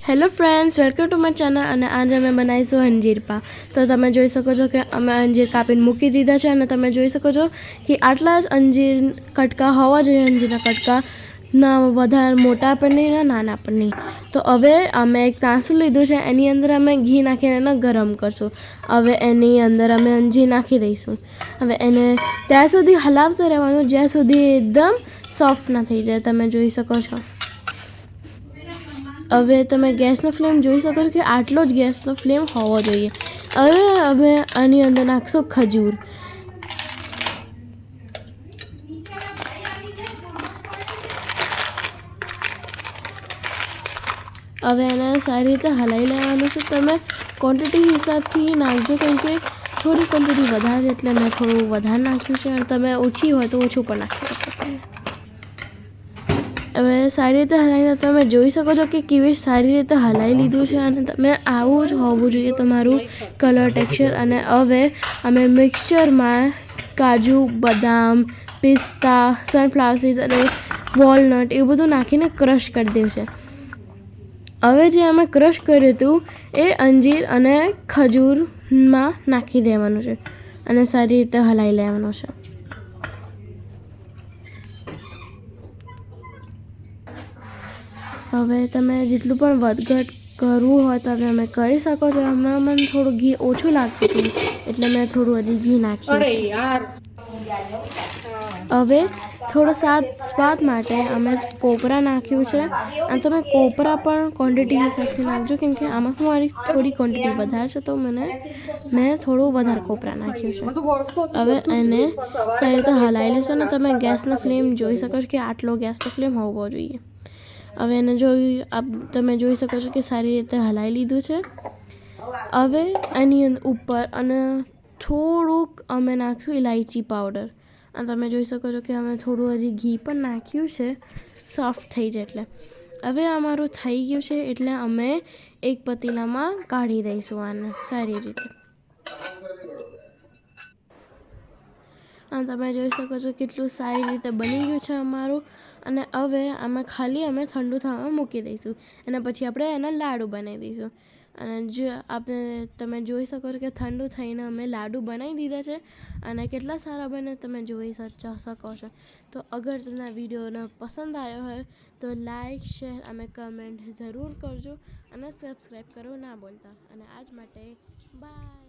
Hello friends, welcome to my channel. અને આજે અમે બનાવીશું અંજીર પા. તો તમે જોઈ શકો છો કે અમે અંજીર કાપીને મૂકી દીધા છે અને તમે જોઈ શકો છો કે આટલા જ અંજીર કટકા હોવા જોઈએ. અંજીરના કટકા ના વધારે મોટા પણ નહીં ના નાના પણ નહીં. તો હવે અમે એક તાંસું લીધું છે, એની અંદર અમે ઘી નાખીને એને ગરમ કરશું. હવે એની અંદર અમે અંજીર નાખી દઈશું. હવે એને ત્યાં સુધી હલાવતું રહેવાનું જ્યાં સુધી એકદમ સોફ્ટ ના થઈ જાય. તમે જોઈ શકો છો. હવે તમે ગેસનો ફ્લેમ જોઈ શકો છો કે આટલો જ ગેસનો ફ્લેમ હોવો જોઈએ. હવે અમે આની અંદર નાખશું ખજૂર. હવે એને સારી રીતે હલાવી લેવાનું છે. તમે ક્વોન્ટિટી હિસાબથી નાખજો, કેમ કે થોડી ક્વોન્ટિટી વધારે એટલે મેં થોડું વધારે નાખ્યું છે અને તમે ઓછી હોય તો ઓછું પણ નાખી શકો છો. હવે સારી રીતે હલાવીને તમે જોઈ શકો છો કે કેવી સારી રીતે હલાવી લીધું છે અને તમે આવું જ હોવું જોઈએ તમારું કલર ટેક્સચર. અને હવે અમે મિક્સચરમાં કાજુ, બદામ, પિસ્તા, સનફ્લાવર સીડ્સ અને વોલનટ એવું બધું નાખીને ક્રશ કરી દઉં છે. હવે જે અમે ક્રશ કર્યું હતું એ અંજીર અને ખજૂરમાં નાખી દેવાનું છે અને સારી રીતે હલાવી લેવાનું છે. હવે તમે જેટલું પણ વધઘટ કરવું હોય તો તમે કરી શકો છો. હમણાં મને થોડું ઘી ઓછું લાગતું હતું એટલે મેં થોડું હજી ઘી નાખ્યું. હવે થોડો સ્વાદ માટે અમે કોપરા નાખ્યું છે અને તમે કોપરા પણ ક્વોન્ટિટી હિસાબથી નાખજો, કેમ કે આમાં મારી થોડી ક્વોન્ટિટી વધારે છે તો મેં થોડું વધારે કોપરા નાખ્યું છે. હવે એને સારી રીતે હલાવી લેશો અને તમે ગેસનો ફ્લેમ જોઈ શકો છો કે આટલો ગેસનો ફ્લેમ હોવો જોઈએ. હવે એને તમે જોઈ શકો છો કે સારી રીતે હલાવી લીધું છે. હવે એની ઉપર અને થોડુંક અમે નાખશું ઇલાયચી પાવડર અને તમે જોઈ શકો છો કે અમે થોડું હજી ઘી પણ નાખ્યું છે સોફ્ટ થઈ જાય એટલે. હવે અમારું થઈ ગયું છે એટલે અમે એક પતીલામાં કાઢી દઈશું આને સારી રીતે. અને તમે જોઈ શકો છો કેટલું સારી રીતે બની ગયું છે અમારું. અને હવે અમે ઠંડુ થવામાં મૂકી દઈશું અને પછી આપણે એના લાડુ બનાવી દઈશું. અને તમે જોઈ શકો છો કે ઠંડુ થઈને અમે લાડુ બનાવી દીધા છે અને કેટલા સારા બને તમે જોઈ શકો છો. તો અગર તમને આ વિડીયોનો પસંદ આવ્યો હોય તો લાઈક, શેર અને કમેન્ટ જરૂર કરજો અને સબસ્ક્રાઈબ કરવું ના ભૂલતા. અને આજ માટે બાય.